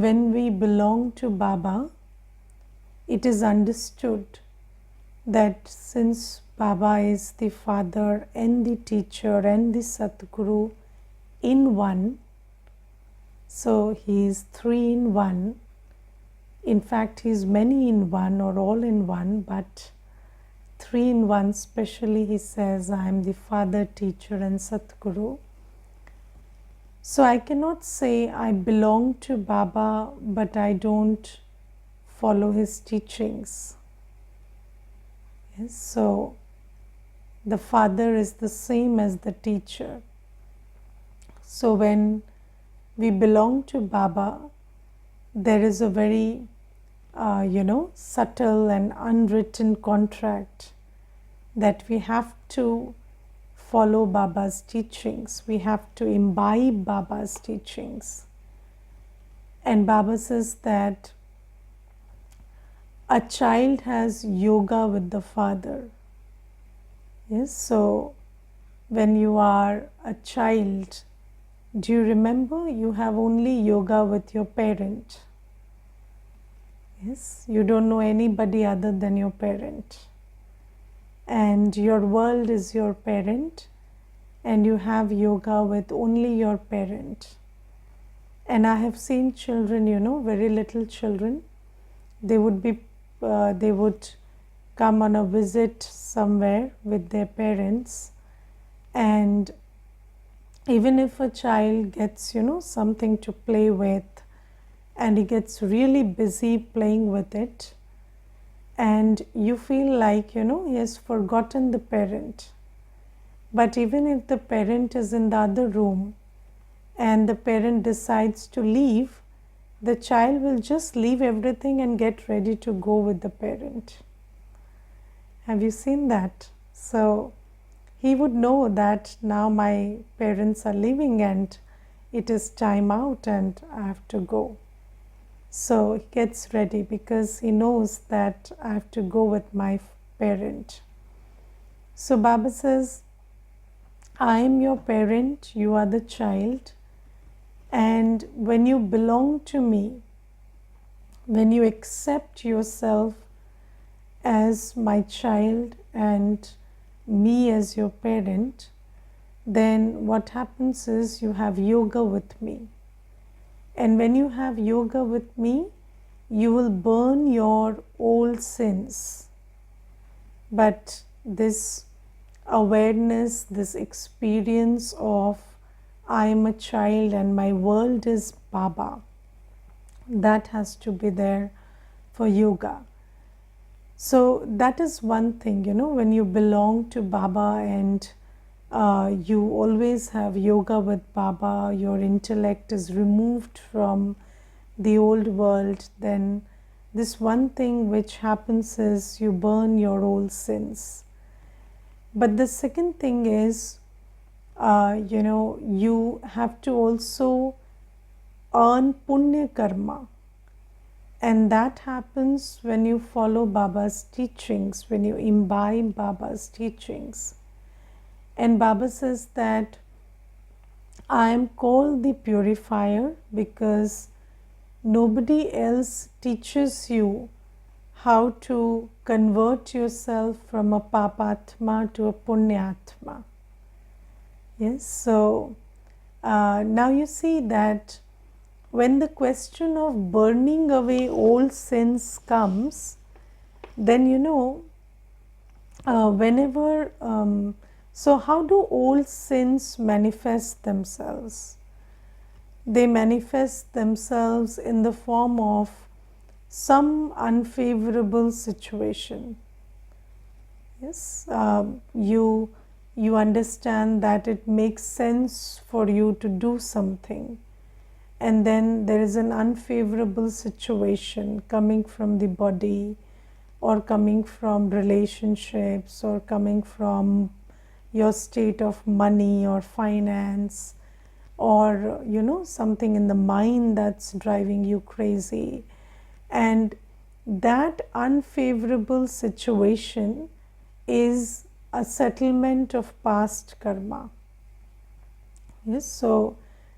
when we belong to Baba, it is understood that since Baba is the father and the teacher and the Satguru in one, so he is three in one. In fact, he is many in one or all in one, but three in one, especially he says, I am the father, teacher and Satguru. So I cannot say I belong to Baba, but I don't follow his teachings. Yes, so the father is the same as the teacher. So when we belong to Baba, there is a very subtle and unwritten contract that we have to follow Baba's teachings. We have to imbibe Baba's teachings. And Baba says that a child has yoga with the father. Yes, so when you are a child, do you remember you have only yoga with your parent? Yes, you don't know anybody other than your parent. And your world is your parent, and you have yoga with only your parent. And I have seen children, very little children, they would come on a visit somewhere with their parents, and even if a child gets, something to play with, and he gets really busy playing with it, and you feel like, he has forgotten the parent. But even if the parent is in the other room and the parent decides to leave, the child will just leave everything and get ready to go with the parent. Have you seen that? So he would know that now my parents are leaving and it is time out and I have to go. So he gets ready because he knows that I have to go with my parent. So Baba says, I am your parent, you are the child, and when you belong to me, when you accept yourself as my child and me as your parent, then what happens is you have yoga with me. And when you have yoga with me, you will burn your old sins. But this awareness, this experience of I am a child and my world is Baba, that has to be there for yoga. So that is one thing, when you belong to Baba and you always have yoga with Baba, your intellect is removed from the old world, then this one thing which happens is you burn your old sins. But the second thing is, you have to also earn punya karma. And that happens when you follow Baba's teachings, when you imbibe Baba's teachings. And Baba says that I am called the purifier because nobody else teaches you how to convert yourself from a papatma to a punyatma. Yes, so now you see that when the question of burning away old sins comes, then whenever so how do old sins manifest themselves? They manifest themselves in the form of some unfavorable situation. Yes, you understand that it makes sense for you to do something, and then there is an unfavorable situation coming from the body or coming from relationships or coming from your state of money or finance, or something in the mind that's driving you crazy, and that unfavorable situation is a settlement of past karma. Yes, so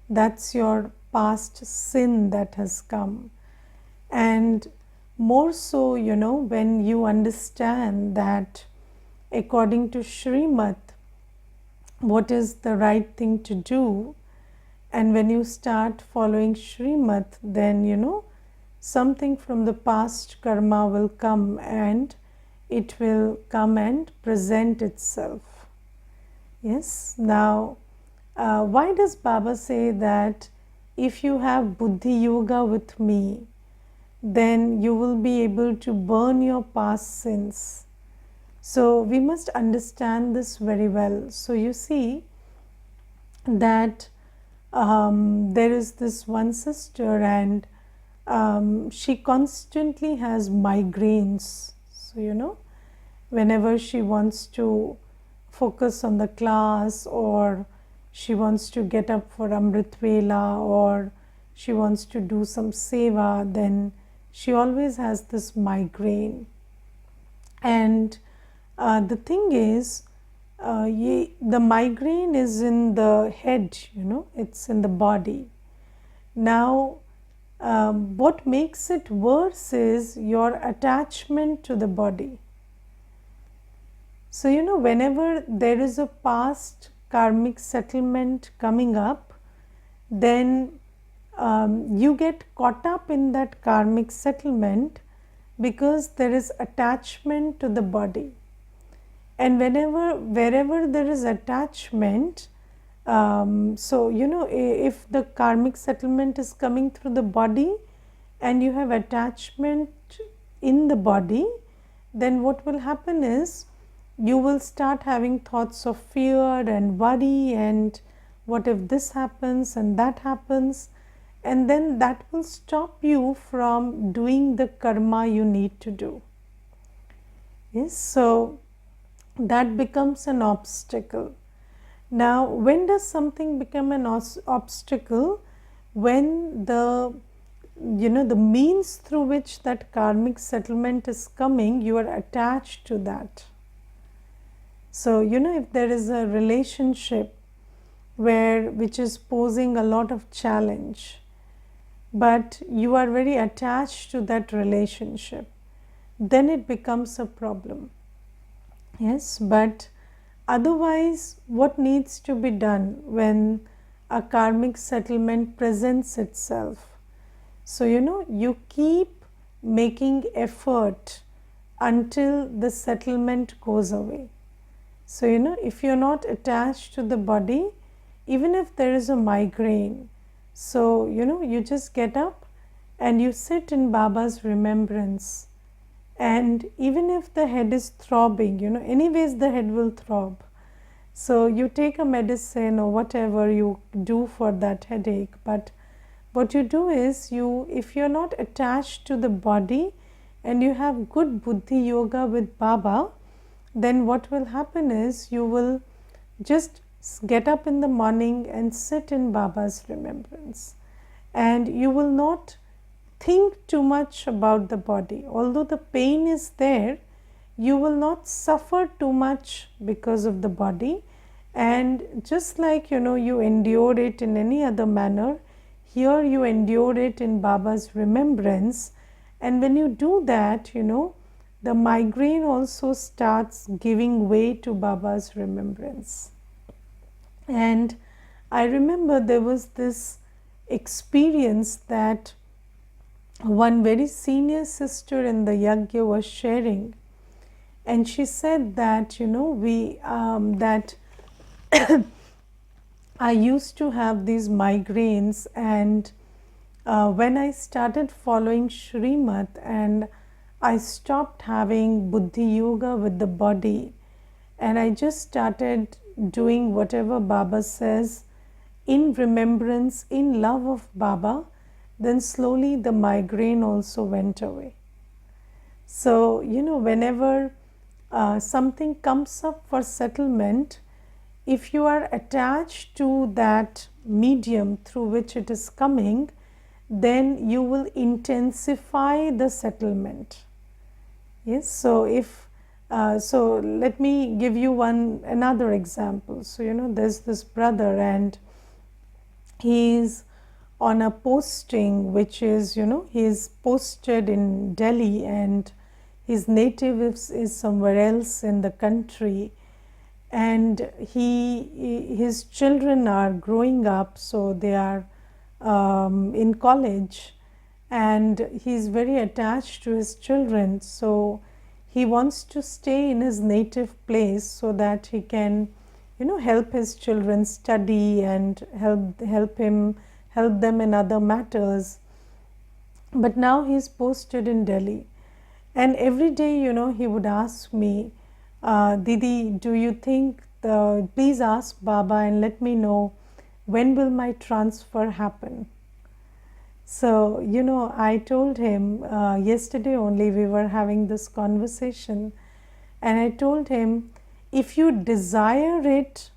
that's your past sin that has come. And more so, when you understand that according to Srimad, what is the right thing to do, and when you start following Srimad, then something from the past karma will come, and it will come and present itself. Yes. Now, why does Baba say that if you have Buddhi Yoga with me, then you will be able to burn your past sins? So we must understand this very well. So you see that there is this one sister, and she constantly has migraines. So whenever she wants to focus on the class, or she wants to get up for Amrit Vela, or she wants to do some seva, then she always has this migraine. And the thing is, the migraine is in the head, it's in the body. Now, what makes it worse is your attachment to the body. So, whenever there is a past karmic settlement coming up, then you get caught up in that karmic settlement because there is attachment to the body. And wherever there is attachment, if the karmic settlement is coming through the body and you have attachment in the body, then what will happen is you will start having thoughts of fear and worry, and what if this happens and that happens, and then that will stop you from doing the karma you need to do. Yes, so that becomes an obstacle. Now, when does something become an obstacle? When the means through which that karmic settlement is coming, you are attached to that. So, if there is a relationship which is posing a lot of challenge, but you are very attached to that relationship, then it becomes a problem. Yes, but otherwise, what needs to be done when a karmic settlement presents itself? So, you keep making effort until the settlement goes away. So, if you're not attached to the body, even if there is a migraine, so, you just get up and you sit in Baba's remembrance. And even if the head is throbbing, anyways the head will throb. So, you take a medicine or whatever you do for that headache. But what you do is, if you're not attached to the body and you have good Buddhi Yoga with Baba, then what will happen is you will just get up in the morning and sit in Baba's remembrance, and you will not think too much about the body. Although the pain is there, you will not suffer too much because of the body. And just like you endure it in any other manner, here you endure it in Baba's remembrance. And when you do that, the migraine also starts giving way to Baba's remembrance. And I remember there was this experience that one very senior sister in the yajna was sharing, and she said that that I used to have these migraines, and when I started following Srimad and I stopped having Buddhi Yoga with the body, and I just started doing whatever Baba says in remembrance, in love of Baba, then slowly the migraine also went away. So, whenever something comes up for settlement, if you are attached to that medium through which it is coming, then you will intensify the settlement. Yes, so so let me give you another example. So, there's this brother, and he is on a posting which is, he's posted in Delhi and his native is somewhere else in the country, and his children are growing up, so they are in college, and he's very attached to his children, so he wants to stay in his native place so that he can, help his children study and help them in other matters. But now he's posted in Delhi, and every day, he would ask me, Didi, do you think, please ask Baba and let me know when will my transfer happen. So, I told him yesterday only, we were having this conversation, and I told him, if you desire it,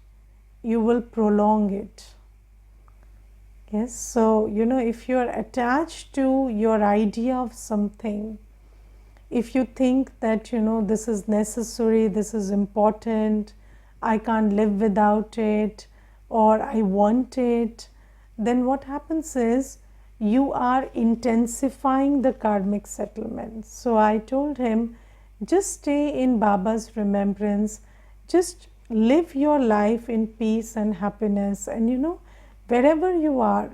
you will prolong it. Yes, so, if you are attached to your idea of something, if you think that, this is necessary, this is important, I can't live without it, or I want it, then what happens is you are intensifying the karmic settlement. So I told him, just stay in Baba's remembrance, just live your life in peace and happiness, and wherever you are,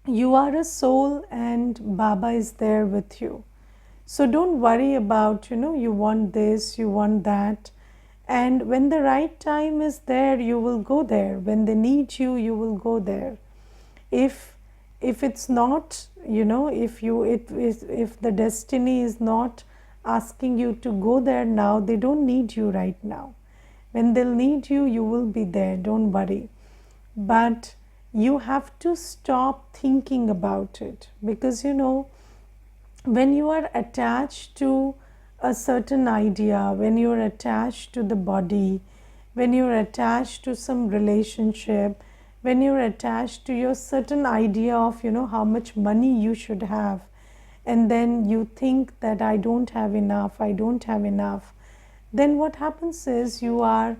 you are a soul and Baba is there with you. So don't worry about, you want this, you want that. And when the right time is there, you will go there. When they need you, you will go there. If it's not, if the destiny is not asking you to go there now, they don't need you right now. When they'll need you, you will be there. Don't worry. But you have to stop thinking about it, because when you are attached to a certain idea, when you are attached to the body, when you are attached to some relationship, when you are attached to your certain idea of how much money you should have, and then you think that I don't have enough, then what happens is you are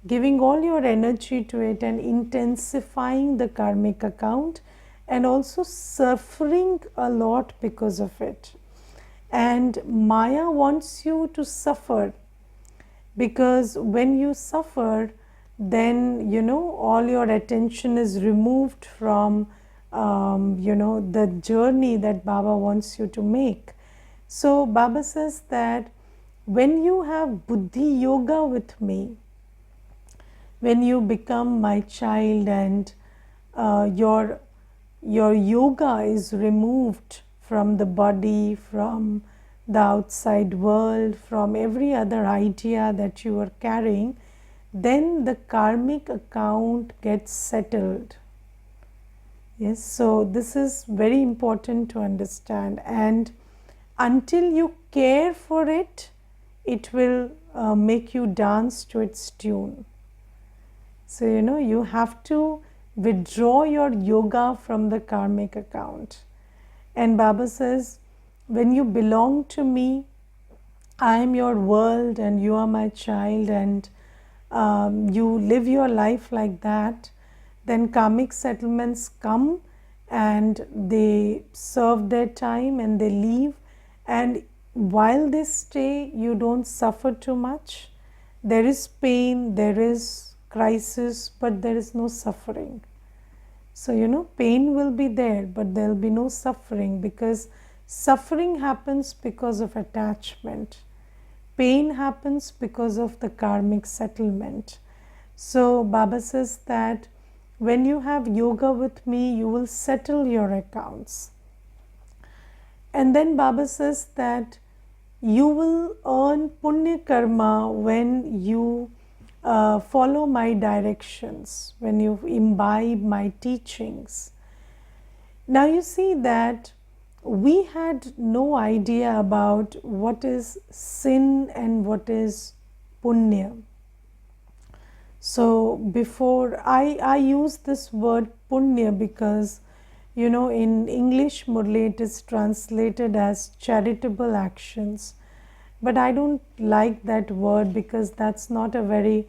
giving all your energy to it and intensifying the karmic account, and also suffering a lot because of it. And Maya wants you to suffer, because when you suffer, then all your attention is removed from the journey that Baba wants you to make. So Baba says that when you have Buddhi Yoga with me, when you become my child and your yoga is removed from the body, from the outside world, from every other idea that you are carrying, then the karmic account gets settled. Yes, so this is very important to understand, and until you care for it, it will make you dance to its tune. So you have to withdraw your yoga from the karmic account. And Baba says, when you belong to me, I am your world and you are my child, and you live your life like that, then karmic settlements come and they serve their time and they leave, and while they stay, you don't suffer too much. There is pain, there is crisis, but there is no suffering. So pain will be there, but there will be no suffering, because suffering happens because of attachment. Pain happens because of the karmic settlement. So Baba says that when you have yoga with me, you will settle your accounts. And then Baba says that you will earn punya karma when you follow my directions, when you imbibe my teachings. Now you see that we had no idea about what is sin and what is punya. So before I use this word punya because in English Murli it is translated as charitable actions, but I don't like that word because that's not a very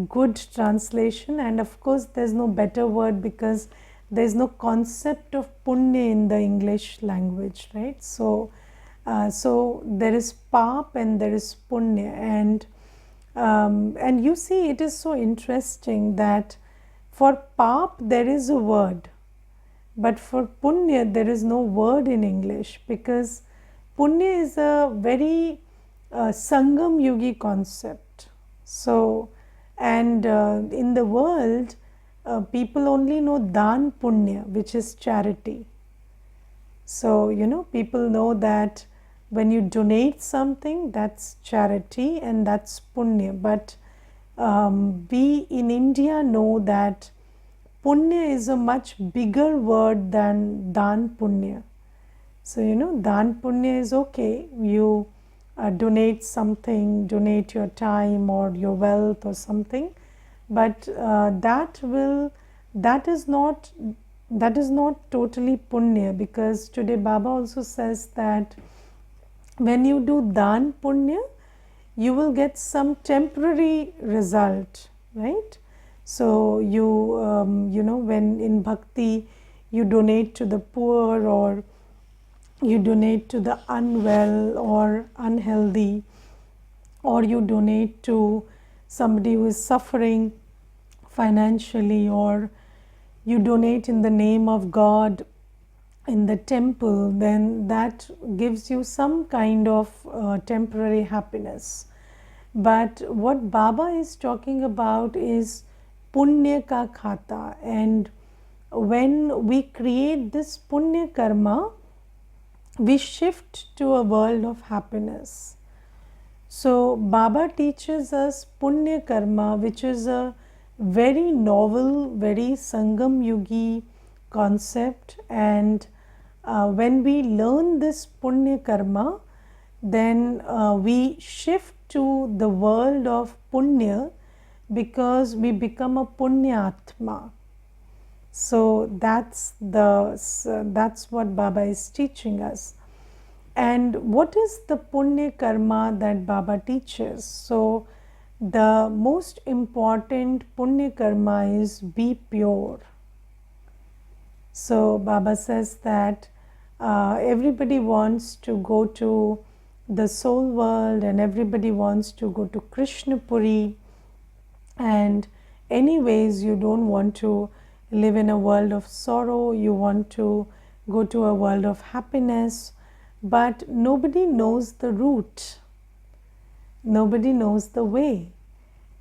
good translation, and of course there's no better word because there's no concept of punya in the English language, right? So there is pap and there is punya, and you see, it is so interesting that for pap there is a word, but for punya there is no word in English, because punya is a very Sangam Yugi concept. So, and in the world, people only know Dan Punya, which is charity. So, people know that when you donate something, that's charity and that's punya. But we in India know that punya is a much bigger word than Dan Punya. So, Dan Punya is okay. You donate something, donate your time or your wealth or something, but that is not totally punya, because today Baba also says that when you do dan punya, you will get some temporary result, right? So when in bhakti you donate to the poor, or you donate to the unwell or unhealthy, or you donate to somebody who is suffering financially, or you donate in the name of God in the temple, then that gives you some kind of temporary happiness. But what Baba is talking about is punya ka khata, and when we create this punya karma, we shift to a world of happiness. So Baba teaches us punya karma, which is a very novel, very Sangam Yugi concept, and when we learn this punya karma, then we shift to the world of punya, because we become a punya atma. So that's what Baba is teaching us. And what is the punya karma that Baba teaches? So the most important punya karma is be pure. So Baba says that everybody wants to go to the soul world, and everybody wants to go to Krishna Puri, and anyways you don't want to live in a world of sorrow, you want to go to a world of happiness, but nobody knows the route, nobody knows the way.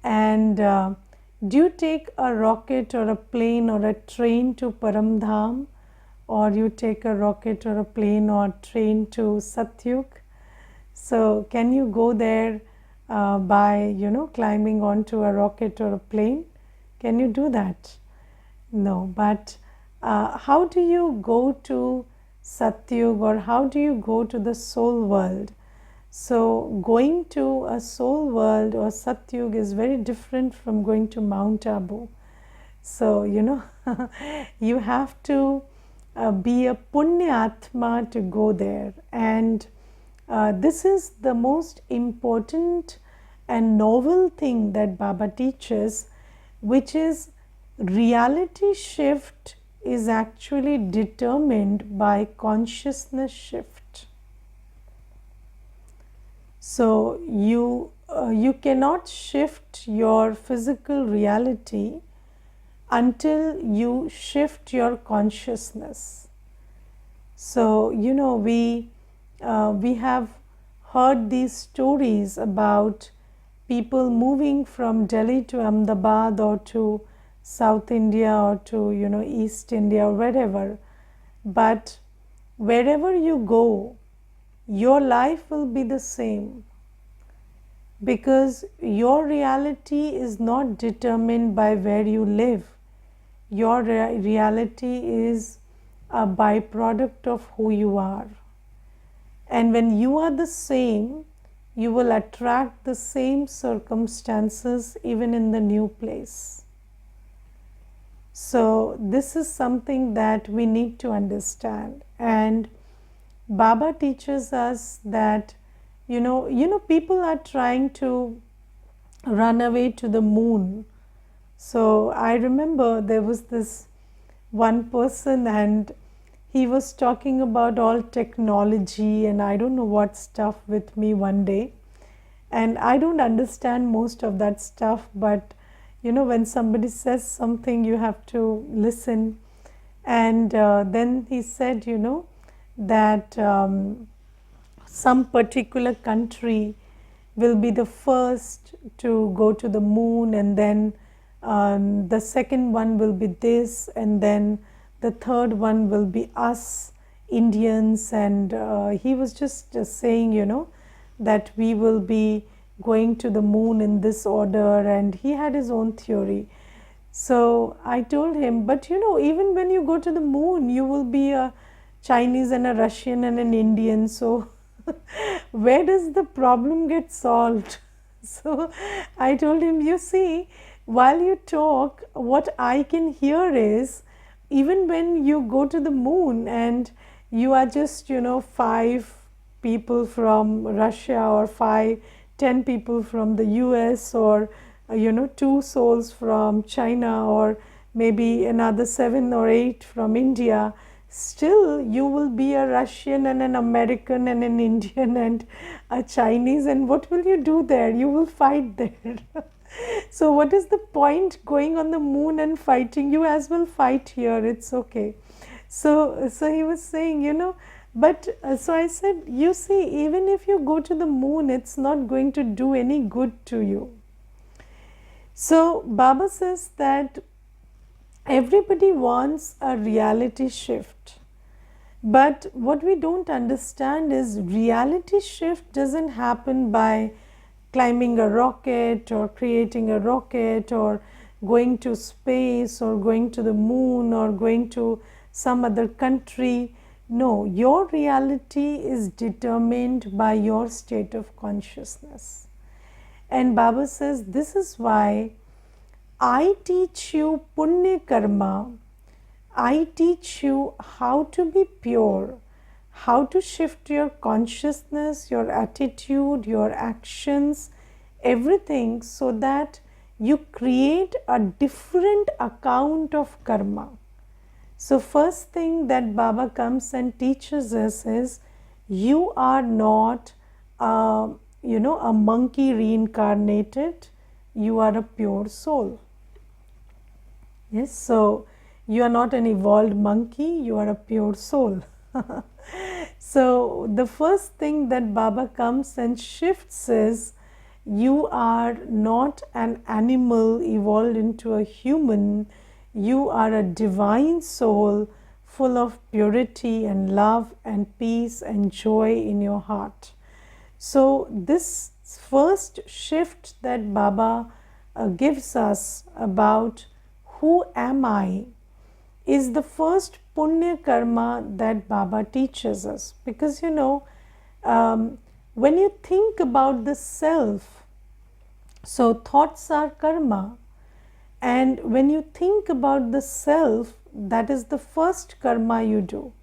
And do you take a rocket or a plane or a train to Paramdham, or you take a rocket or a plane or train to Satyug? So can you go there by climbing onto a rocket or a plane? Can you do that? No. But how do you go to Satyug, or how do you go to the soul world? So going to a soul world or Satyug is very different from going to Mount Abu. So you have to be a punya atma to go there, and this is the most important and novel thing that Baba teaches, which is reality shift is actually determined by consciousness shift. So you cannot shift your physical reality until you shift your consciousness. So we have heard these stories about people moving from Delhi to Ahmedabad, or to South India, or to East India, or wherever. But wherever you go, your life will be the same, because your reality is not determined by where you live. Your reality is a byproduct of who you are. And when you are the same, you will attract the same circumstances even in the new place. So this is something that we need to understand. And Baba teaches us that people are trying to run away to the moon. So I remember there was this one person, and he was talking about all technology and I don't know what stuff with me one day. And I don't understand most of that stuff, but when somebody says something, you have to listen. And then he said, that some particular country will be the first to go to the moon, and then the second one will be this, and then the third one will be us Indians. And he was just saying, that we will be going to the moon in this order, and he had his own theory. So I told him, but even when you go to the moon, you will be a Chinese and a Russian and an Indian. So where does the problem get solved? So I told him, you see, while you talk, what I can hear is, even when you go to the moon and you are just, 5 people from Russia, or 10 people from the US, or 2 souls from China, or maybe another 7 or 8 from India, still you will be a Russian and an American and an Indian and a Chinese, and what will you do there? You will fight there. So what is the point going on the moon and fighting? You as well fight here, it's okay. So he was saying, but so I said, you see, even if you go to the moon, it's not going to do any good to you. So Baba says that everybody wants a reality shift, but what we don't understand is reality shift doesn't happen by climbing a rocket or creating a rocket or going to space or going to the moon or going to some other country. No, your reality is determined by your state of consciousness. And Baba says, this is why I teach you punya karma. I teach you how to be pure, how to shift your consciousness, your attitude, your actions, everything, so that you create a different account of karma. So first thing that Baba comes and teaches us is, you are not a monkey reincarnated, you are a pure soul. Yes, so you are not an evolved monkey, you are a pure soul. So the first thing that Baba comes and shifts is, you are not an animal evolved into a human, you are a divine soul full of purity and love and peace and joy in your heart. So this first shift that Baba gives us about who am I is the first punya karma that Baba teaches us. Because when you think about the self, so thoughts are karma, and when you think about the self, that is the first karma you do.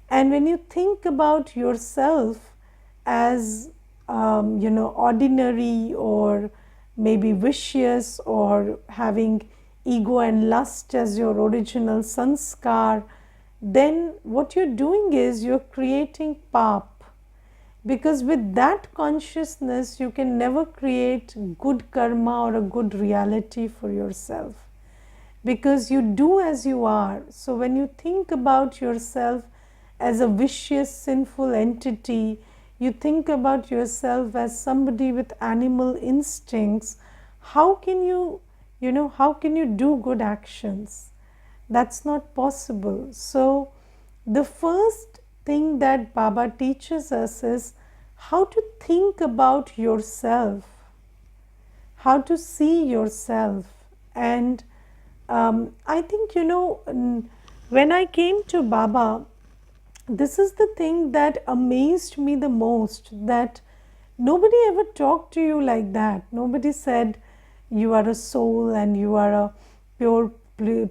And when you think about yourself as ordinary or maybe vicious, or having ego and lust as your original sanskar, then what you're doing is you're creating pap. Because with that consciousness, you can never create good karma or a good reality for yourself. Because you do as you are. So when you think about yourself as a vicious, sinful entity, you think about yourself as somebody with animal instincts, how can you do good actions? That's not possible. So the first thing that Baba teaches us is how to think about yourself, how to see yourself. And I think, when I came to Baba, this is the thing that amazed me the most, that nobody ever talked to you like that. Nobody said you are a soul and you are a pure,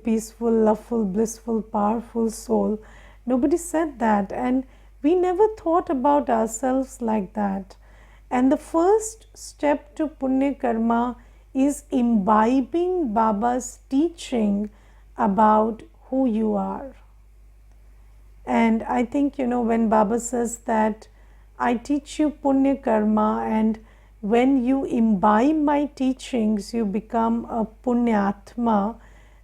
peaceful, loveful, blissful, powerful soul. Nobody said that, and we never thought about ourselves like that. And the first step to punya karma is imbibing Baba's teaching about who you are. And I think, when Baba says that I teach you punya karma, and when you imbibe my teachings, you become a punyatma.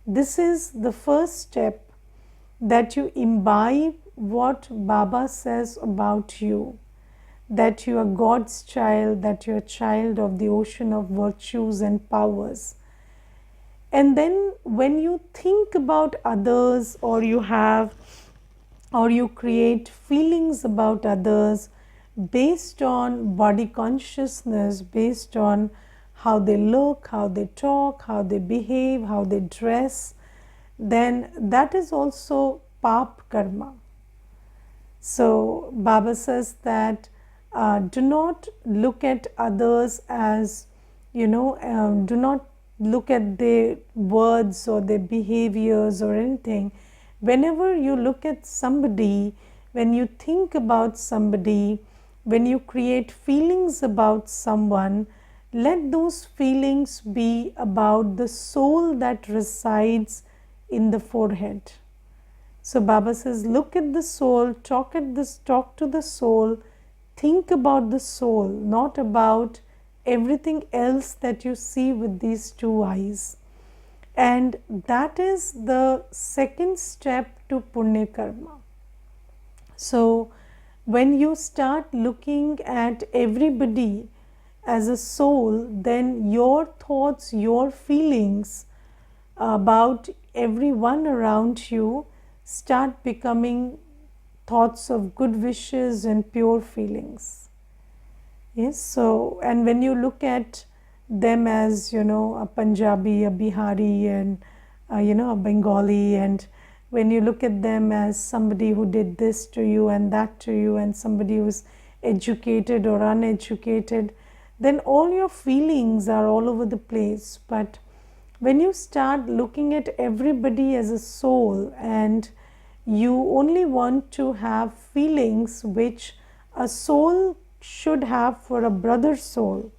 This is the first step, that you imbibe what Baba says about you, that you are God's child, that you are a child of the ocean of virtues and powers. And then when you think about others, or you create feelings about others based on body consciousness, based on how they look, how they talk, how they behave, how they dress, then that is also pap karma. So Baba says that do not look at others as, do not look at their words or their behaviors or anything. Whenever you look at somebody, when you think about somebody, when you create feelings about someone, let those feelings be about the soul that resides in the forehead. So Baba says, look at the soul, talk to the soul, think about the soul, not about everything else that you see with these two eyes. And that is the second step to punya karma. So when you start looking at everybody as a soul, then your thoughts, your feelings about everyone around you start becoming thoughts of good wishes and pure feelings. Yes, so, and when you look at them as, a Punjabi, a Bihari, and, a Bengali, and when you look at them as somebody who did this to you and that to you, and somebody who's educated or uneducated, then all your feelings are all over the place. But when you start looking at everybody as a soul, and you only want to have feelings which a soul should have for a brother soul,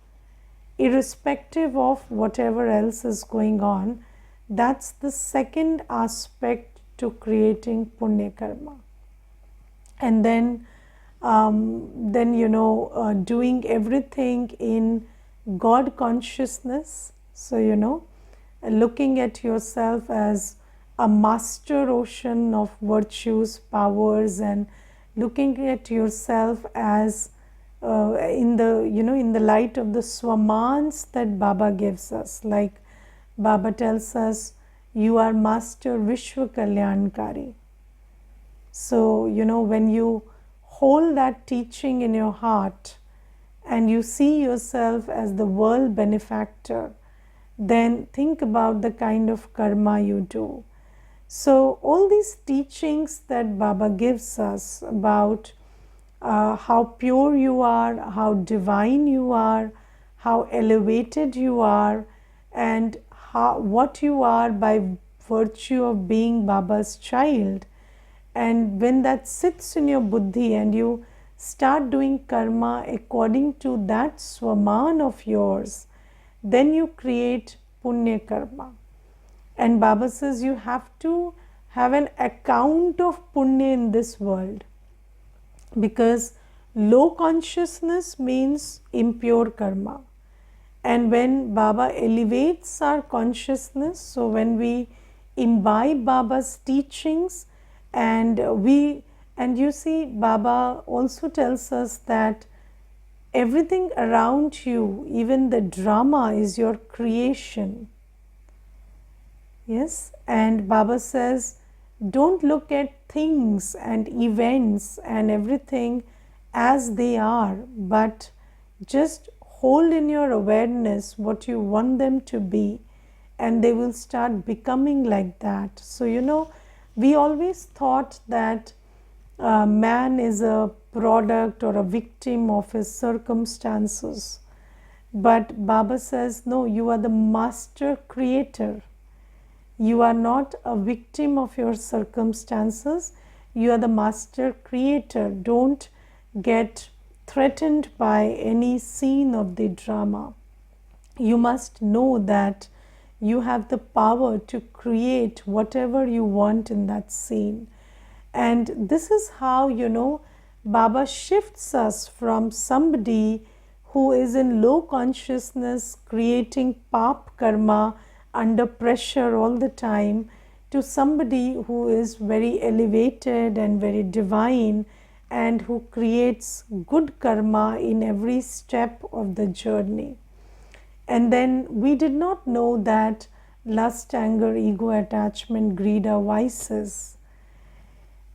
irrespective of whatever else is going on, that's the second aspect to creating punya karma. And then doing everything in God consciousness. So, looking at yourself as a master ocean of virtues, powers, and looking at yourself as in the light of the swamans that Baba gives us. Like Baba tells us, you are Master Vishwa Kalyankari. So, when you hold that teaching in your heart and you see yourself as the world benefactor, then think about the kind of karma you do. So all these teachings that Baba gives us about how pure you are, how divine you are, how elevated you are, and what you are by virtue of being Baba's child. And when that sits in your buddhi and you start doing karma according to that swaman of yours, then you create punya karma. And Baba says you have to have an account of punya in this world, because low consciousness means impure karma. And when Baba elevates our consciousness, so when we imbibe Baba's teachings, and you see, Baba also tells us that everything around you, even the drama, is your creation. Yes, and Baba says, don't look at things and events and everything as they are, but just hold in your awareness what you want them to be, and they will start becoming like that. So, we always thought that man is a product or a victim of his circumstances. But Baba says, no, you are the master creator. You are not a victim of your circumstances. You are the master creator. Don't get threatened by any scene of the drama. You must know that you have the power to create whatever you want in that scene. And this is how, Baba shifts us from somebody who is in low consciousness, creating pap karma under pressure all the time, to somebody who is very elevated and very divine, and who creates good karma in every step of the journey. And then we did not know that lust, anger, ego, attachment, greed are vices.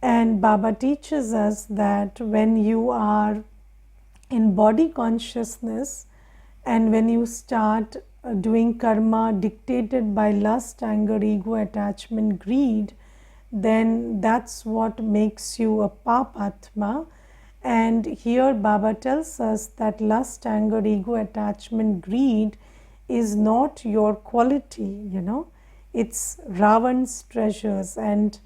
And Baba teaches us that when you are in body consciousness and when you start doing karma dictated by lust, anger, ego, attachment, greed, then that's what makes you a papatma. And here Baba tells us that lust, anger, ego, attachment, greed is not your quality, it's Ravan's treasures, and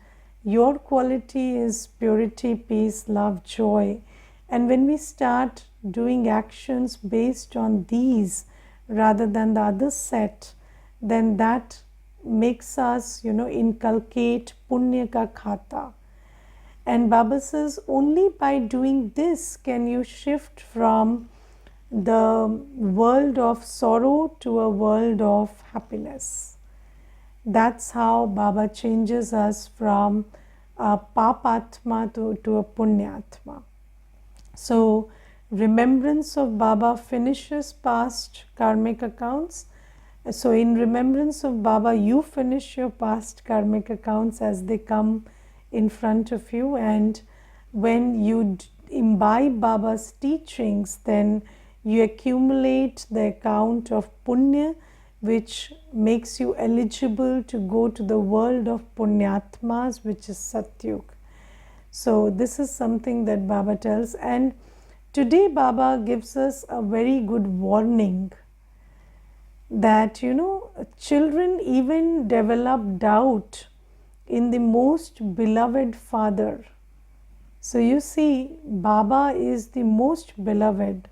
your quality is purity, peace, love, joy. And when we start doing actions based on these rather than the other set, then that makes us, inculcate punya ka khata. And Baba says only by doing this can you shift from the world of sorrow to a world of happiness. That's how Baba changes us from a papatma to a punyatma. So remembrance of Baba finishes past karmic accounts. So in remembrance of Baba, you finish your past karmic accounts as they come in front of you, and when you imbibe Baba's teachings, then you accumulate the account of punya, which makes you eligible to go to the world of punyatmas, which is Satyug. So this is something that Baba tells, and today Baba gives us a very good warning that children even develop doubt in the most beloved father. So you see, Baba is the most beloved.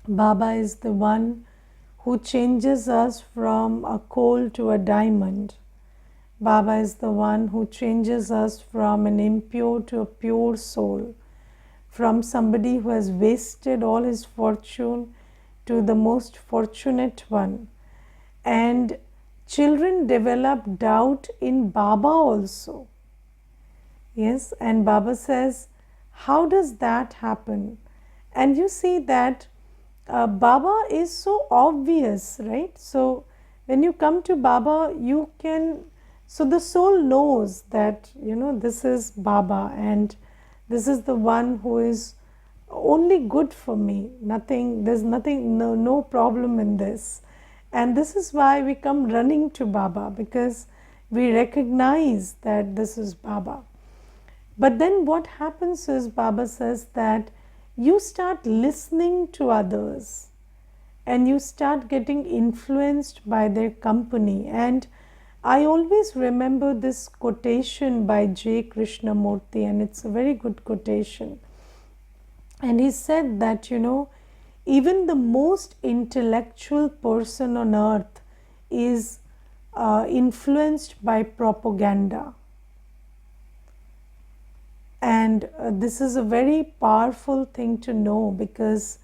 Baba is the one who changes us from a coal to a diamond. Baba is the one who changes us from an impure to a pure soul, from somebody who has wasted all his fortune to the most fortunate one. And children develop doubt in Baba also. Yes, and Baba says, how does that happen? And you see that Baba is so obvious, right? So when you come to Baba, you can, so the soul knows that, this is Baba and this is the one who is only good for me. Nothing, there's nothing, no problem in this. And this is why we come running to Baba, because we recognize that this is Baba. But then what happens is, Baba says that you start listening to others and you start getting influenced by their company. And I always remember this quotation by J. Krishnamurti, and it's a very good quotation. And he said that, even the most intellectual person on earth is influenced by propaganda. And this is a very powerful thing to know, because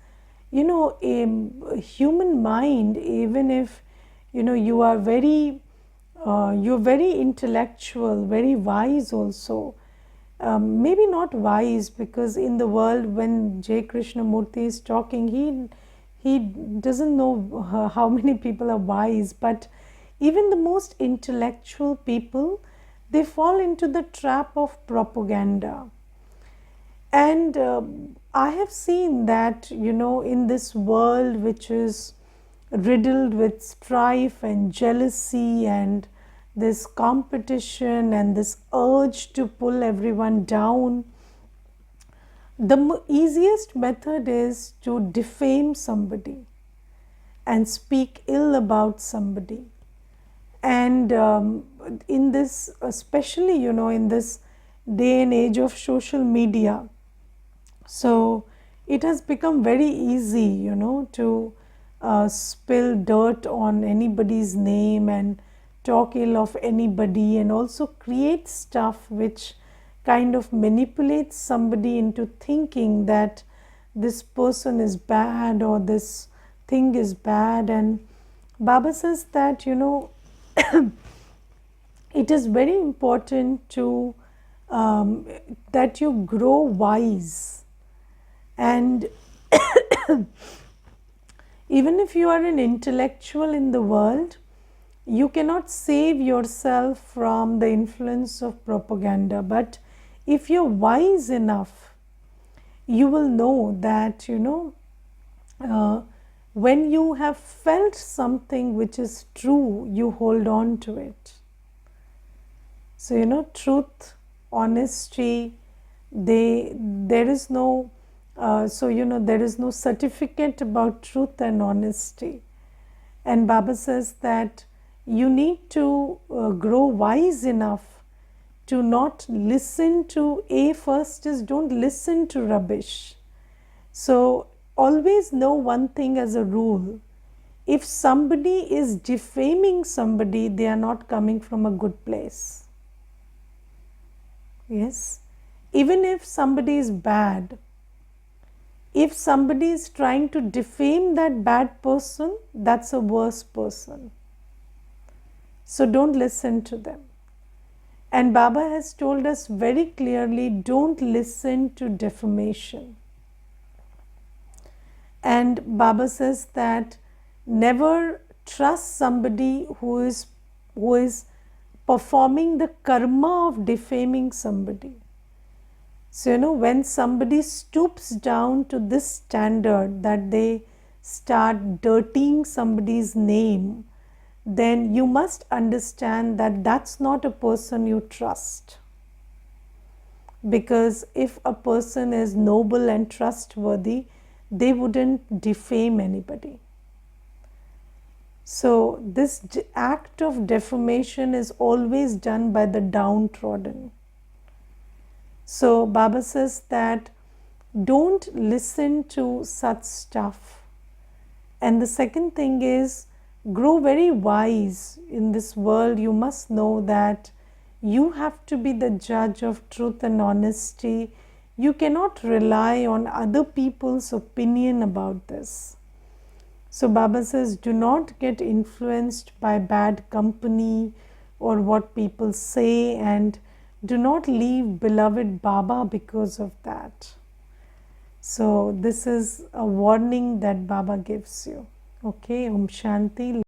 a human mind, even if you are very you're very intellectual, very wise also, maybe not wise, because in the world when J. Krishnamurti is talking, he doesn't know how many people are wise, but even the most intellectual people, they fall into the trap of propaganda. And I have seen that, in this world which is riddled with strife and jealousy and this competition and this urge to pull everyone down, the easiest method is to defame somebody and speak ill about somebody. And in this, especially, in this day and age of social media, so it has become very easy, to spill dirt on anybody's name and talk ill of anybody, and also create stuff which kind of manipulates somebody into thinking that this person is bad or this thing is bad. And Baba says that, it is very important to that you grow wise. And even if you are an intellectual in the world, you cannot save yourself from the influence of propaganda. But if you're wise enough, you will know that, when you have felt something which is true, you hold on to it. So, truth, honesty, there is no, there is no certificate about truth and honesty. And Baba says that you need to grow wise enough to not listen to, first is don't listen to rubbish. So always know one thing as a rule: if somebody is defaming somebody, they are not coming from a good place. Yes, even if somebody is bad, if somebody is trying to defame that bad person, that's a worse person. So don't listen to them. And Baba has told us very clearly, don't listen to defamation. And Baba says that never trust somebody who is performing the karma of defaming somebody. So, when somebody stoops down to this standard that they start dirtying somebody's name, then you must understand that that's not a person you trust. Because if a person is noble and trustworthy, they wouldn't defame anybody. So this act of defamation is always done by the downtrodden. So Baba says that don't listen to such stuff. And the second thing is, grow very wise in this world. You must know that you have to be the judge of truth and honesty. You cannot rely on other people's opinion about this. So Baba says, do not get influenced by bad company or what people say, and do not leave beloved Baba because of that. So this is a warning that Baba gives you. Okay, Om Shanti.